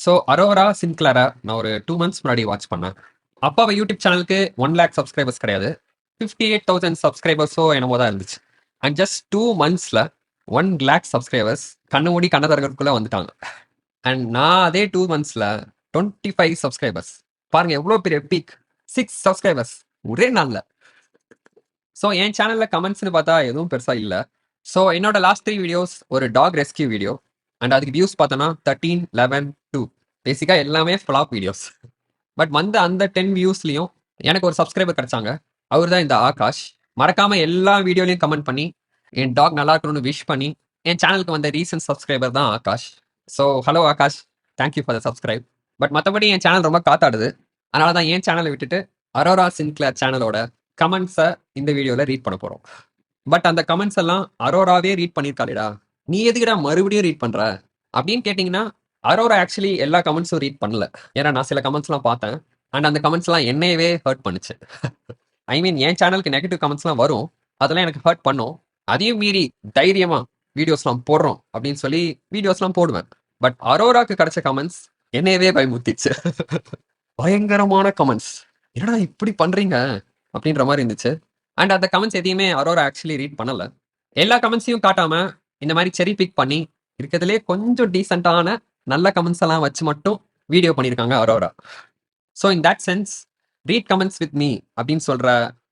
So Arora சின்க்ளரா நான் ஒரு 2 months முன்னாடி வாட்ச் பண்ணேன். அப்போ அவ யூடியூப் சேனலுக்கு 1 lakh சப்ஸ்கிரைபர்ஸ் கிடையாது. 58,000 சப்ஸ்கிரைபர்ஸோ என்னமோ தான் இருந்துச்சு. அண்ட் ஜஸ்ட் 2 monthsல 1 lakh சப்ஸ்கிரைபர்ஸ் கண்ணு மூடி கண்ண திறக்கறதுக்குள்ள வந்துட்டாங்க. அண்ட் நான் அதே 2 monthsல 25 சப்ஸ்கிரைபர்ஸ். பாருங்க எவ்வளோ பெரிய பீக். 6 சப்ஸ்கிரைபர்ஸ் ஒரே நாள்ல. ஸோ என் சேனல்ல கமெண்ட்ஸ்னு பார்த்தா எதுவும் பெருசா இல்ல. ஸோ என்னோட லாஸ்ட் 3 வீடியோஸ் ஒரு டாக் ரெஸ்கியூ வீடியோ. அண்ட் அதுக்கு வியூஸ் பார்த்தோன்னா 13, 11, 2. பேசிக்கா எல்லாமே ஃப்ளாப் வீடியோஸ். பட் வந்த அந்த 10 வியூஸ்லயும் எனக்கு ஒரு சப்ஸ்கிரைபர் கிடைச்சாங்க. அவர் தான் இந்த ஆகாஷ். மறக்காம எல்லா வீடியோலையும் கமெண்ட் பண்ணி என் டாக் நல்லா இருக்கணும்னு விஷ் பண்ணி என் சேனலுக்கு வந்த ரீசன்ட் சப்ஸ்கிரைபர் தான் Akash. So hello Akash, thank you for the subscribe. But மற்றபடி என் சேனல் ரொம்ப காத்தாடுது. அதனால தான் என் சேனலை விட்டுட்டு அரோரா சின்க்ளர் சேனலோட கமெண்ட்ஸை இந்த வீடியோவில் ரீட் பண்ண போகிறோம். பட் அந்த கமெண்ட்ஸ் எல்லாம் அரோராவே ரீட் பண்ணியிருக்காளேடா, நீ எதுக்குடா மறுபடியும் ரீட் பண்ற அப்படின்னு கேட்டிங்கன்னா, அரோரா ஆக்சுவலி எல்லா கமெண்ட்ஸும் ரீட் பண்ணல. ஏன்னா நான் சில கமெண்ட்ஸ்லாம் பார்த்தேன். அண்ட் அந்த கமெண்ட்ஸ்லாம் என்னையவே ஹர்ட் பண்ணுச்சு. ஐ மீன் என் சேனலுக்கு நெகட்டிவ் கமெண்ட்ஸ்லாம் வரும், அதெல்லாம் எனக்கு ஹர்ட் பண்ணும். அதையும் மீறி தைரியமா வீடியோஸ்லாம் போடுறோம் அப்படின்னு சொல்லி வீடியோஸ்லாம் போடுவேன். பட் அரோராக்கு கிடைச்ச கமெண்ட்ஸ் என்னையவே பயமுறுத்திச்சு. பயங்கரமான கமெண்ட்ஸ். என்னடா இப்படி பண்றீங்க அப்படின்ற மாதிரி இருந்துச்சு. அண்ட் அந்த கமெண்ட்ஸ் எதையுமே அரோரா ஆக்சுவலி ரீட் பண்ணல. எல்லா கமெண்ட்ஸையும் காட்டாம இந்த மாதிரி செரி பிக் பண்ணி இருக்கிறதுலே கொஞ்சம் டீசெண்டான நல்ல கமெண்ட்ஸ் எல்லாம் வச்சு மட்டும் வீடியோ பண்ணியிருக்காங்க Arora. So in that sense read comments with me அப்படின்னு சொல்ற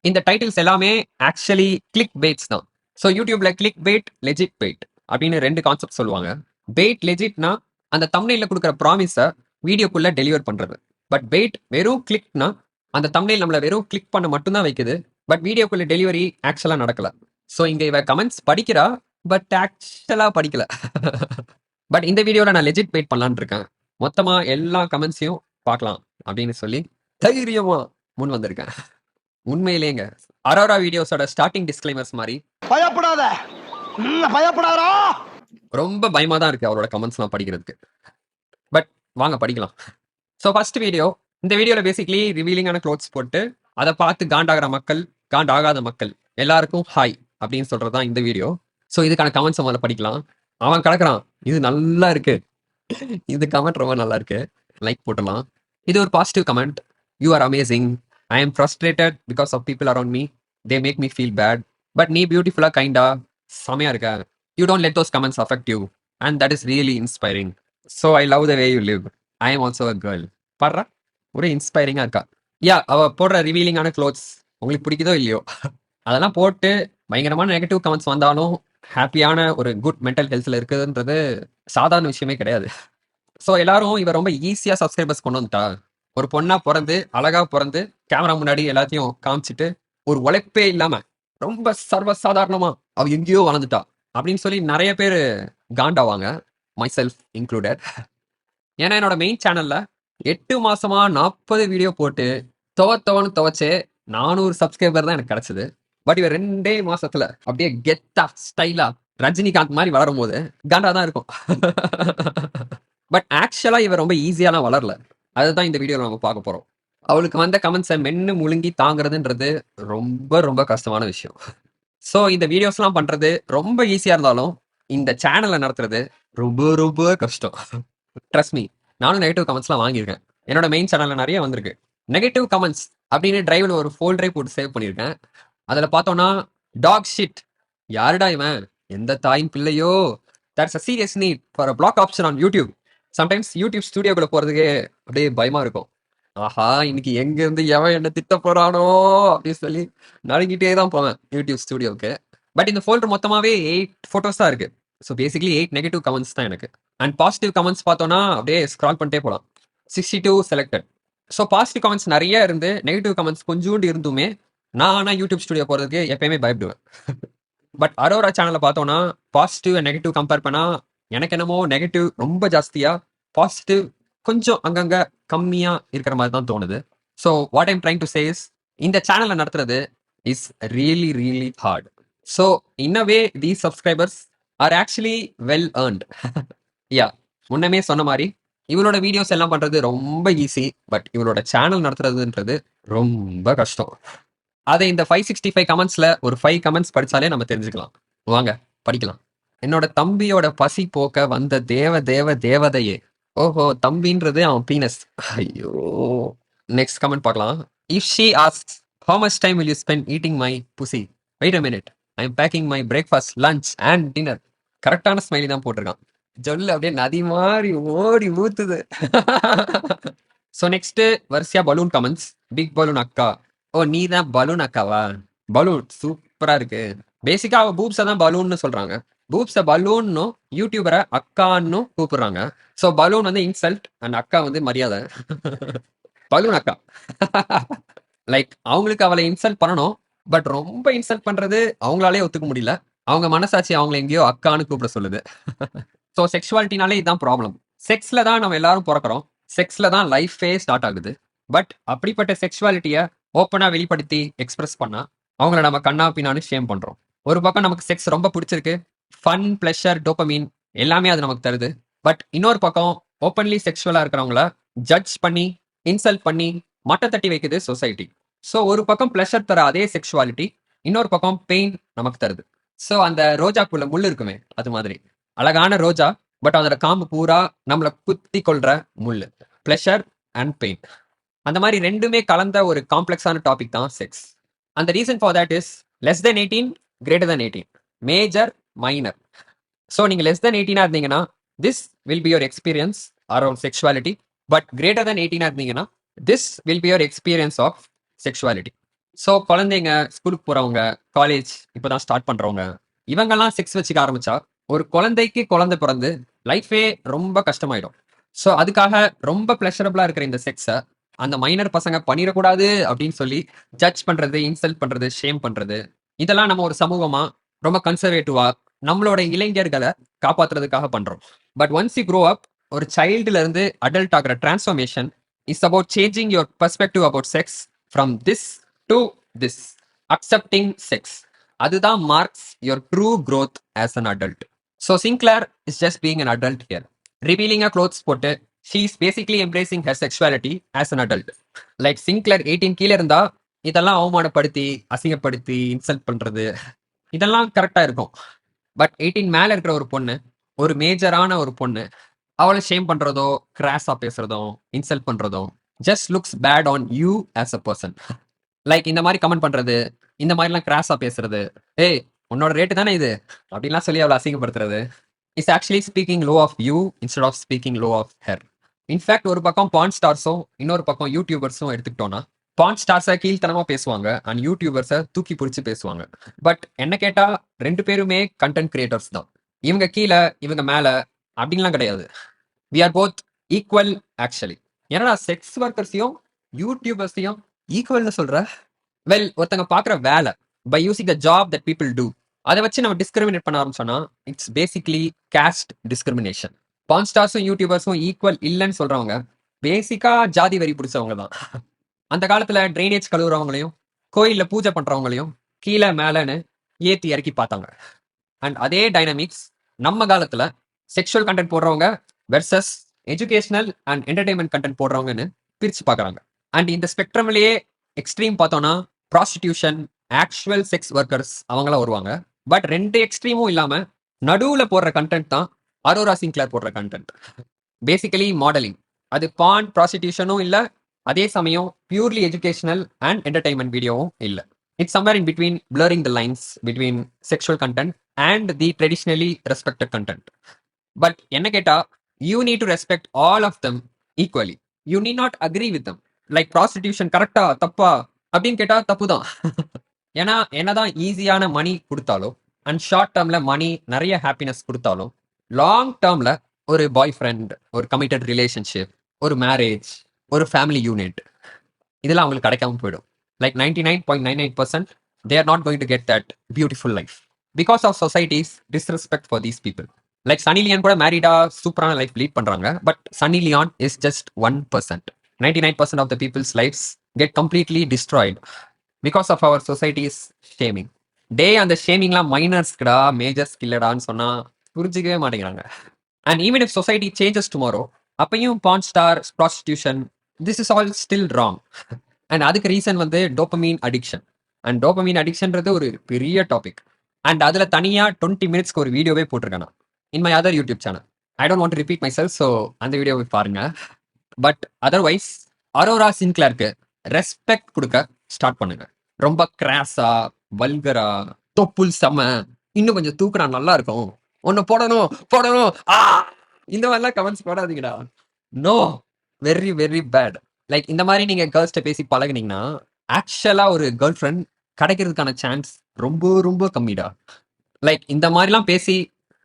இந்த டைட்டில்ஸ் எல்லாமே ஆக்சுவலி கிளிக் பெய்ட்ஸ் தான். ஸோ யூடியூப்ல கிளிக் பெய்ட், லெஜிட் பெய்ட் அப்படின்னு 2 கான்செப்ட் சொல்லுவாங்க. பெய்ட் லெஜிட்னா அந்த தம்ப்நெயில்ல கொடுக்குற ப்ராமிஸை வீடியோக்குள்ள டெலிவர் பண்றது. பட் பெய்ட் வெறும் கிளிக்னா அந்த தம்ப்நெயில் நம்மள வெறும் கிளிக் பண்ண மட்டும்தான் வைக்குது. பட் வீடியோக்குள்ள டெலிவரி ஆக்சுவலா நடக்கல. ஸோ இங்க இவ கமெண்ட்ஸ் படிக்கிறா, பட் ஆக்சுவலா படிக்கல. பட் இந்த வீடியோல நான் லெஜிட் பெய்ட் பண்ணலான்னு இருக்கேன். மொத்தமா எல்லா கமெண்ட்ஸையும் பார்க்கலாம் அப்படின்னு சொல்லி தைரியமா முன் வந்திருக்கேன். உண்மையிலேங்க அரோரா வீடியோஸோட ஸ்டார்டிங் டிஸ்க்ளைமர்ஸ் மாதிரி பயப்படாத, பயப்படாதா. ரொம்ப பயமா தான் இருக்கு அவரோட கமெண்ட்ஸ்லாம் படிக்கிறதுக்கு. பட் வாங்க படிக்கலாம். ஸோ ஃபர்ஸ்ட் வீடியோ, இந்த வீடியோல பேசிக்கலி ரிவீலிங்கான க்ளோத்ஸ் போட்டு அதை பார்த்து காண்டாகிற மக்கள், காண்டாகாத மக்கள் எல்லாருக்கும் ஹாய் அப்படின்னு சொல்றது தான் இந்த வீடியோ. ஸோ இதுக்கான கமெண்ட்ஸ் முதல்ல படிக்கலாம். அவன் கிடக்குறான், இது நல்லா இருக்கு, இது கமெண்ட் ரொம்ப நல்லா இருக்கு, லைக் போட்டலாம். இது ஒரு positive comment. You are amazing. I am frustrated because of people around me. They make me feel bad. But நீ பியூட்டிஃபுல்லா கைண்டா செமையா இருக்க. You don't let those comments affect you and that is really inspiring. So I love the way you live. I am also a girl. பாடுறா, ஒரே இன்ஸ்பைரிங்கா இருக்கா. யா, அவ போடுற ரிவீலிங்கான க்ளோத்ஸ் உங்களுக்கு பிடிக்குதோ இல்லையோ, அதெல்லாம் போட்டு பயங்கரமான நெகட்டிவ் கமெண்ட்ஸ் வந்தாலும் ஹாப்பியான ஒரு குட் மென்டல் ஹெல்த்ல இருக்குதுன்றது சாதாரண விஷயமே கிடையாது. ஸோ எல்லாரும் இவ ரொம்ப ஈஸியா சப்ஸ்கிரைபர்ஸ் கொண்டு வந்துட்டா. ஒரு பொண்ணா பிறந்து அழகா பிறந்து கேமரா முன்னாடி எல்லாத்தையும் காமிச்சிட்டு ஒரு உழைப்பே இல்லாம ரொம்ப சர்வசாதாரணமா அவ எங்கேயோ வளர்ந்துட்டா அப்படின்னு சொல்லி நிறைய பேர் காண்டாவாங்க, மை செல்ஃப் இன்க்ளூடட். ஏன்னா என்னோட மெயின் சேனல்ல 8 மாசமா 40 வீடியோ போட்டு துவன்னு துவச்சே 400 சப்ஸ்கிரைபர் தான் எனக்கு கிடைச்சது. பட் இவர் 2 மாசத்துல அப்படியே கெத்தா ஸ்டைலா ரஜினிகாந்த் மாதிரி வளரும் போது காண்டா தான் இருக்கும். பட் ஆக்சுவலா இவர் ரொம்ப ஈஸியாலாம் வளரல. அதுதான் இந்த வீடியோல நம்ம பார்க்க போறோம். அவளுக்கு வந்த கமெண்ட்ஸை மென்னு முழுங்கி தாங்குறதுன்றது ரொம்ப ரொம்ப கஷ்டமான விஷயம். ஸோ இந்த வீடியோஸ்லாம் பண்றது ரொம்ப ஈஸியா இருந்தாலும் இந்த சேனலை நடத்துறது ரொம்ப ரொம்ப கஷ்டம். ட்ரஸ்ட் மீ, நானும் நெகட்டிவ் கமெண்ட்ஸ்லாம் வாங்கியிருக்கேன். என்னோட மெயின் சேனல்ல நிறைய வந்திருக்கு. நெகட்டிவ் கமெண்ட்ஸ் அப்படின்னு டிரைவில் ஒரு ஃபோல்டரே போட்டு சேவ் பண்ணியிருக்கேன். அதில் பார்த்தோம்னா டாக் ஷிட், யாருடா இவன், எந்த தாயின் பிள்ளையோ, that's a serious need for a block option on YouTube. Sometimes YouTube ஸ்டுடியோக்குள்ள போறதுக்கே அப்படியே பயமா இருக்கும். ஆஹா, இன்னைக்கு எங்க இருந்து எவன் என்ன திட்ட போறானோ அப்படின்னு சொல்லி நடுங்கிட்டே தான் போவேன் யூடியூப் ஸ்டுடியோவுக்கு. பட் இந்த ஃபோல்டர் மொத்தமாவே 8 ஃபோட்டோஸ் தான் இருக்கு. ஸோ பேசிக்கலி 8 நெகட்டிவ் கமெண்ட்ஸ் தான் எனக்கு. அண்ட் பாசிட்டிவ் கமெண்ட்ஸ் பார்த்தோம்னா அப்படியே ஸ்க்ரால் பண்ணிட்டே போகலாம். 62 செலக்டட். ஸோ பாசிட்டிவ் கமெண்ட்ஸ் நிறைய இருந்து நெகட்டிவ் கமெண்ட்ஸ் கொஞ்சோண்டு இருந்துமே நான் ஆனால் யூடியூப் ஸ்டுடியோ போகிறதுக்கு எப்பயுமே பயப்படுவேன். பட் அரோரா சேனலில் பார்த்தோம்னா பாசிட்டிவ் அண்ட் நெகட்டிவ் கம்பேர் பண்ணா எனக்கு என்னமோ நெகட்டிவ் ரொம்ப ஜாஸ்தியா, பாசிட்டிவ் கொஞ்சம் அங்கங்க கம்மியா இருக்கிற மாதிரி தான் தோணுது. So what I'm trying to says, இந்த சேனலை நடத்துறது is really really hard. So in a way these subscribers are actually well earned. Yeah, முன்னமே சொன்ன மாதிரி இவளோட வீடியோஸ் எல்லாம் பண்றது ரொம்ப ஈஸி. பட் இவளோட சேனல் நடத்துறதுன்றது ரொம்ப கஷ்டம். அதை இந்த 565 கமெண்ட்ஸ்ல ஒரு 5 கமெண்ட்ஸ் படிச்சாலே நம்ம தெரிஞ்சுக்கலாம். வாங்க படிக்கலாம். என்னோட தம்பியோட பசி போக்க வந்த தேவ தேவ தேவதையே, ஓஹோ! தம்பின்றது அவன் பீனஸ். ஐயோ! நெக்ஸ்ட் கமெண்ட் பார்க்கலாம். If she asks, "how much time will you spend eating my pussy? Wait a minute. I am packing my breakfast, lunch and dinner." கரெக்ட்டான ஸ்மைலி தான் போட்டிருக்கான். ஜொல்லு அப்படியே நதி மாரி ஓடி ஊத்துது. ஸோ நெக்ஸ்ட்டு வரிசையா பலூன் கமெண்ட்ஸ். பிக் பலூன் அக்கா. ஓ! நீ தான் பலூன் அக்காவா? பலூன் சூப்பரா இருக்கு. பேசிக்கா அவ பூப்ஸ தான் பலூன்னு சொல்றாங்க. பூப்ஸ பலூன்னும், யூடியூபர அக்கான்னும் கூப்பிடுறாங்க. ஸோ பலூன் வந்து இன்சல்ட் அண்ட் அக்கா வந்து மரியாதை. பலூன் அக்கா. லைக் அவங்களுக்கு அவளை இன்சல்ட் பண்ணணும். பட் ரொம்ப இன்சல்ட் பண்றது அவங்களாலே ஒத்துக்க முடியல. அவங்க மனசாட்சி அவங்கள எங்கேயோ அக்கான்னு கூப்பிட சொல்லுது. ஸோ செக்ஷுவாலிட்டினாலே இதுதான் ப்ராப்ளம். செக்ஸ்ல தான் நம்ம எல்லாரும் பொறக்குறோம். செக்ஸ்ல தான் லைஃபே ஸ்டார்ட் ஆகுது. பட் அப்படிப்பட்ட செக்ஷுவாலிட்டிய ஓப்பனா வெளிப்படுத்தி எக்ஸ்பிரஸ் பண்ணா, அவங்கள நம்ம கண்ணா பின்னான்னு ஷேம் பண்றோம். ஒரு பக்கம் நமக்கு செக்ஸ் ரொம்ப பிடிச்சிருக்கு. ஃபன், பிளஷர், டோபமைன் எல்லாமே அது நமக்கு தருது. பட் இன்னொரு பக்கம் ஓப்பன்லி செக்ஷுவலா இருக்கிறவங்கள ஜட்ஜ் பண்ணி, இன்சல்ட் பண்ணி, மட்டம் தட்டி வைக்குது சொசைட்டி. ஸோ ஒரு பக்கம் பிளஷர் தர அதே செக்ஷுவாலிட்டி, இன்னொரு பக்கம் பெயின் நமக்கு தருது. ஸோ அந்த ரோஜாக்குள்ள முள்ளு இருக்குமே, அது மாதிரி. அழகான ரோஜா, பட் அதோட காம்பு பூரா நம்மள குத்தி கொள்ற முள்ளு. Pleasure and pain. அந்த மாதிரி 2மே கலந்த ஒரு காம்ப்ளெக்ஸான டாபிக் தான் sex. And the reason for that is less than 18, greater than 18. Major, minor. So நீங்க லெஸ் தென் 18 இருந்தீங்கன்னா, this will be your experience around sexuality. But greater than 18 இருந்தீங்கன்னா, this will be your experience of sexuality. So குழந்தைங்க, ஸ்கூலுக்கு போறவங்க, college இப்பதான் start பண்றவங்க, இவங்கெல்லாம் sex வச்சுக்க ஆரம்பிச்சா, ஒரு குழந்தைக்கு குழந்தை பிறந்து லைஃபே ரொம்ப கஷ்டமாயிடும். ஸோ அதுக்காக ரொம்ப பிளஷரபிளா இருக்கிற இந்த செக்ஸை அந்த மைனர் பசங்க பண்ணிடக்கூடாது அப்படின்னு சொல்லி ஜட்ஜ் பண்றது, இன்சல்ட் பண்றது, ஷேம் பண்றது, இதெல்லாம் நம்ம ஒரு சமூகமா ரொம்ப கன்சர்வேட்டிவா நம்மளோட இளைஞர்களை காப்பாத்துறதுக்காக பண்றோம். But once you grow up, ஒரு சைல்டுல இருந்து அடல்ட் ஆகிற transformation is about changing your perspective about sex from this to this. Accepting sex. அதுதான் marks your true growth as an adult. So Sinclair is just being an adult here. Revealing her clothes போட்டு she is basically embracing her sexuality as an adult. Like Sinclair 18 கீழ இருந்தா இதெல்லாம் அவமானப்படுத்தி, அசிங்கப்படுத்தி, insult பண்றது இதெல்லாம் கரெக்டா இருக்கும். பட் 18 மேல இருக்கிற ஒரு பொண்ணு, ஒரு மேஜரான ஒரு பொண்ணு, அவளை ஷேம் பண்றதோ, கிராஸா பேசுறதோ, இன்சல்ட் பண்றதோ just looks bad on you as a person. Like இந்த மாதிரி கமெண்ட் பண்றது, இந்த மாதிரிலாம் கிராஸா பேசுறது, ஏய் உன்னோட ரேட்டு தானே இது அப்படின்லாம் சொல்லி அவளை அசிங்கப்படுத்துறது is actually speaking low of you instead of speaking low of her. In fact ஒரு பக்கம் பான் ஸ்டார்ஸும் இன்னொரு பக்கம் யூடியூபர்ஸும் எடுத்துக்கிட்டோம்னா, பான் ஸ்டார்ஸை கீழ்த்தனமா பேசுவாங்க அண்ட் யூடியூபர்ஸை தூக்கி பிடிச்சி பேசுவாங்க. பட் என்ன கேட்டா 2 பேருமே கண்டென்ட் கிரியேட்டர்ஸ் தான். இவங்க கீழே இவங்க மேல அப்படின்லாம் கிடையாது. We are both equal actually. ஏன்னா செக்ஸ் ஒர்க்கர்ஸையும் யூடியூபர்ஸையும் ஈக்குவல்னு சொல்ற? வெல், ஒருத்தங்க பார்க்குற வேலை by using the job that people do, அதை வச்சு நம்ம டிஸ்கிரிமினேட் பண்ண ஆரம்பிச்சோம்னா it's basically caste discrimination. Porn ஸ்டார்ஸும் யூடியூபர்ஸும் ஈக்குவல் இல்லைன்னு சொல்றவங்க பேசிக்கா ஜாதி வரி பிடிச்சவங்க தான். அந்த காலத்துல ட்ரைனேஜ் கழுவுறவங்களையும் கோயில்ல பூஜை பண்றவங்களையும் கீழே மேலன்னு ஏத்தி இறக்கி பார்த்தாங்க. அண்ட் அதே டைனமிக்ஸ் நம்ம காலத்துல செக்ஷுவல் கண்டென்ட் போடுறவங்க versus educational and entertainment content போடுறவங்கன்னு பிரிச்சு பார்க்கறாங்க. அண்ட் இந்த ஸ்பெக்ட்ரம்லயே எக்ஸ்ட்ரீம் பார்த்தோம்னா ப்ராஸ்டிடியூஷன், ஆக்சுவல் செக்ஸ் ஒர்க்கர்ஸ் அவங்களாம் வருவாங்க. பட் 2 எக்ஸ்ட்ரீமும் இல்லாம நடுவுல போடுற கண்டென்ட் தான் அரோரா சிங்க்ளேர் போடுற கண்டென்ட். Basically modelling. அது பான், ப்ராஸ்டிடியூஷனும் இல்ல, அதே சமயம் பியூர்லி எஜுகேஷனல் அண்ட் என்டர்டைன்மெண்ட் வீடியோவும் இல்ல. It's somewhere in between, blurring the lines between sexual content and the traditionally respected content. But என்ன கேட்டா, you need to respect all of them equally. You need not agree with them. Like prostitution கரெக்டா தப்பா அப்படின்னு கேட்டா தப்பு தான். ஏன்னா என்னதான் ஈஸியான மணி கொடுத்தாலும் அண்ட் ஷார்ட் டேர்ம்ல மணி நிறைய ஹாப்பினஸ் கொடுத்தாலும், லாங் டேர்ம்ல ஒரு பாய் ஃப்ரெண்ட், ஒரு கமிட்டட் ரிலேஷன்ஷிப், ஒரு மேரேஜ், ஒரு ஃபேமிலி யூனிட் இதெல்லாம் அவங்களுக்கு கிடைக்காம போயிடும். Like 99.99% they are not going to get that beautiful life because of society's disrespect for these people. Like Sunny Leone கூட மேரிடா சூப்பரான லைஃப் லீட் பண்றாங்க. But Sunny Leone is just 1%. 99% of the people's lives get completely destroyed because of our society's shaming. டே அந்த ஷேமிங்லாம் மைனர்ஸ்க்குடா, மேஜர்ஸ்க்கு இல்லடான்னு சொன்னா புரிஞ்சிக்கவே மாட்டேங்கிறாங்க. And even if society changes tomorrow, அப்பையும் porn star, prostitution, this is all still wrong. And அதுக்கு ரீசன் வந்து டோபமீன் அடிக்ஷன். அண்ட் டோபமீன் அடிக்ஷன்றது ஒரு பெரிய டாபிக். அண்ட் அதுல தனியா 20 மினிட்ஸ்க்கு ஒரு வீடியோவே போட்டிருக்கேன் நான் in my other YouTube channel. I don't want to repeat my self. So அந்த வீடியோ போய் பாருங்க. பட் அதர்வைஸ் அரோரா சின்க்ளேருக்கு ரெஸ்பெக்ட் கொடுக்க ஸ்டார்ட் பண்ணுங்க. ரொம்ப கிராஸா, வல்கரா, தொப்புள் செம, இன்னும் கொஞ்சம் தூக்குனா நல்லா இருக்கும், ஒன்னு போடணும் போடணும் இந்த மாதிரிலாம் கமெண்ட்ஸ் போடாதீங்கடா. No, very very bad. Like இந்த மாதிரி நீங்க கேர்ள்ஸ்ட பேசி பழகுனீங்கன்னா ஆக்சுவலா ஒரு கேர்ள் ஃப்ரெண்ட் கிடைக்கிறதுக்கான சான்ஸ் ரொம்ப ரொம்ப கம்மிடா. லைக் இந்த மாதிரிலாம் பேசி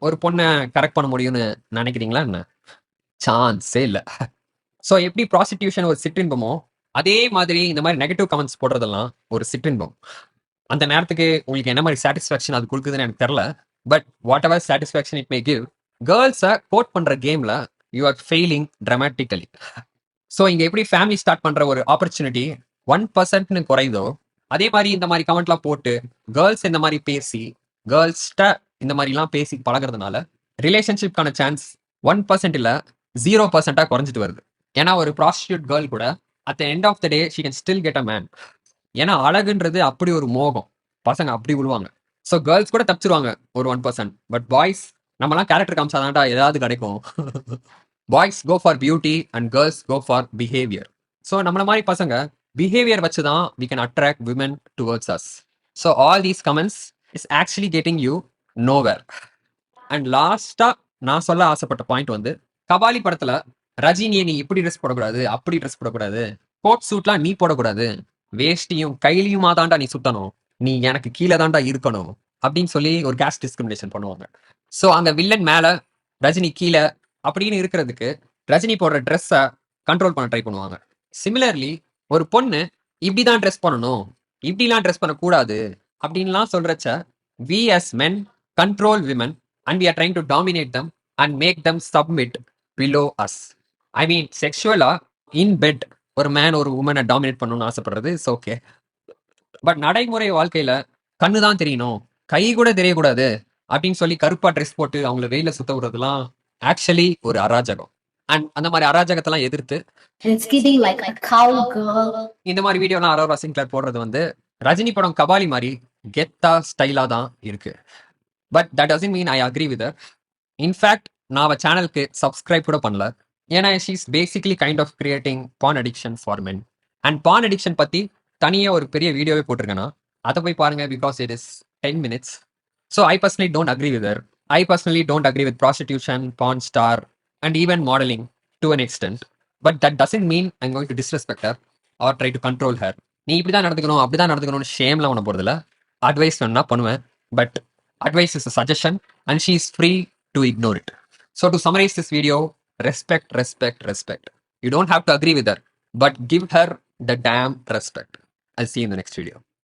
ஒரு பொண்ணை கரெக்ட் பண்ண முடியும்னு நினைக்கிறீங்களா என்ன? சான்ஸே இல்லை. ஸோ எப்படி ப்ராஸ்டிடியூஷன் ஒரு சிற்றின்பமோ, அதே மாதிரி இந்த மாதிரி நெகட்டிவ் கமெண்ட்ஸ் போடுறதெல்லாம் ஒரு சிற்றின்பம். அந்த நேரத்துக்கு உங்களுக்கு என்ன மாதிரி சாட்டிஸ்ஃபேக்ஷன் அது கொடுக்குதுன்னு எனக்கு தெரியல. But whatever satisfaction it may give, கேர்ள்ஸை கோட் பண்ற கேம்ல you are failing dramatically. So இங்க எப்படி ஃபேமிலி ஸ்டார்ட் பண்ற ஒரு ஆப்பர்ச்சுனிட்டி 1% குறையுதோ, அதே மாதிரி இந்த மாதிரி கமெண்ட்லாம் போட்டு கேர்ள்ஸ் இந்த மாதிரி பேசி கேர்ள்ஸ்ட இந்த மாதிரிலாம் பேசி பழகிறதுனால ரிலேஷன்ஷிப்கான சான்ஸ் 1% இல்ல 0% குறைஞ்சிட்டு வருது. ஏன்னா ஒரு ப்ராஸ்டியூட் கேர்ள் கூட at the end of the day she can still get a man. ஏன்னா அழகுன்றது அப்படி ஒரு மோகம், பசங்க அப்படி விழுவாங்க. ஸோ கேர்ள்ஸ் கூட தப்பிச்சிருவாங்க ஒரு 1%. பட் பாய்ஸ் நம்மலாம் கேரக்டர் காமிச்சாதான்டா ஏதாவது கிடைக்கும். Boys go for beauty and girls go for behaviour. So நம்மள மாதிரி பசங்க பிஹேவியர் வச்சு தான் we can attract women towards us. So all these comments is actually getting you nowhere. And லாஸ்டா நான் சொல்ல ஆசைப்பட்ட பாயிண்ட் வந்து, கபாலி படத்துல ரஜினியை நீ இப்படி ட்ரெஸ் போடக்கூடாது, அப்படி ட்ரெஸ் போடக்கூடாது, கோட் சூட்லாம் நீ போடக்கூடாது, வேஷ்டியும் கைலியுமா தாண்டா நீ சுத்தணும், நீ எனக்கு கீழே தாண்டா இருக்கணும் அப்படின்னு சொல்லி ஒரு கேஸ்ட் டிஸ்கிரிமினேஷன் பண்ணுவாங்க. ஸோ அங்க வில்லன் மேல ரஜினி கீழே அப்படின்னு இருக்கிறதுக்கு ரஜினி போடுற ட்ரெஸ்ஸை கண்ட்ரோல் பண்ண ட்ரை பண்ணுவாங்க. சிமிலர்லி ஒரு பொண்ணு இப்படிதான் ட்ரெஸ் பண்ணணும், இப்படிலாம் ட்ரெஸ் பண்ணக்கூடாது அப்படின்லாம் சொல்றச்ச we as men control women and we are trying to dominate them and make them submit below us. I mean, sexually, in bed, ஒரு மேன் ஒரு உமனை டாமினேட் பண்ணணும்னு ஆசைப்படுறது இட்ஸ் ஓகே. பட் நடைமுறை வாழ்க்கையில கண்ணு தான் தெரியணும், கை கூட தெரியக்கூடாது அப்படின்னு சொல்லி கருப்பா ட்ரெஸ் போட்டு அவங்கள வெயில சுத்த விடுறதுலாம் ஆக்சுவலி ஒரு அராஜகம். அண்ட் அந்த மாதிரி அராஜகத்தெல்லாம் எதிர்த்து It's getting like a cowgirl. இந்த மாதிரி வீடியோலாம் அரோரா சின்க்ளேர் போடுறது வந்து ரஜினி படம் கபாலி மாதிரி கெத்தா ஸ்டைலா தான் இருக்கு. But that doesn't mean I agree with her. In fact நான் அவள் சேனலுக்கு சப்ஸ்கிரைப் கூட பண்ணல. ஏன்னா she's basically kind of creating porn addiction for men. And porn addiction பற்றி தனியாக ஒரு பெரிய வீடியோவே போட்டிருக்கேன்னா அதை போய் பாருங்க, because it is 10 minutes. So I personally don't agree with her. I personally don't agree with prostitution, porn star and even modelling to an extent. But that doesn't mean I'm going to disrespect her R try to control her. நீ இப்படி தான் நடந்துக்கணும், அப்படி தான் நடந்துக்கணும்னு ஷேம்லாம் ஒன்று போகிறதில்ல. Advice வேணும்னா பண்ணுவேன், but advice is a suggestion and she is free to ignore it. So to summarize this video, respect, respect, respect. You don't have to agree with her, but give her the damn respect. I'll see you in the next video.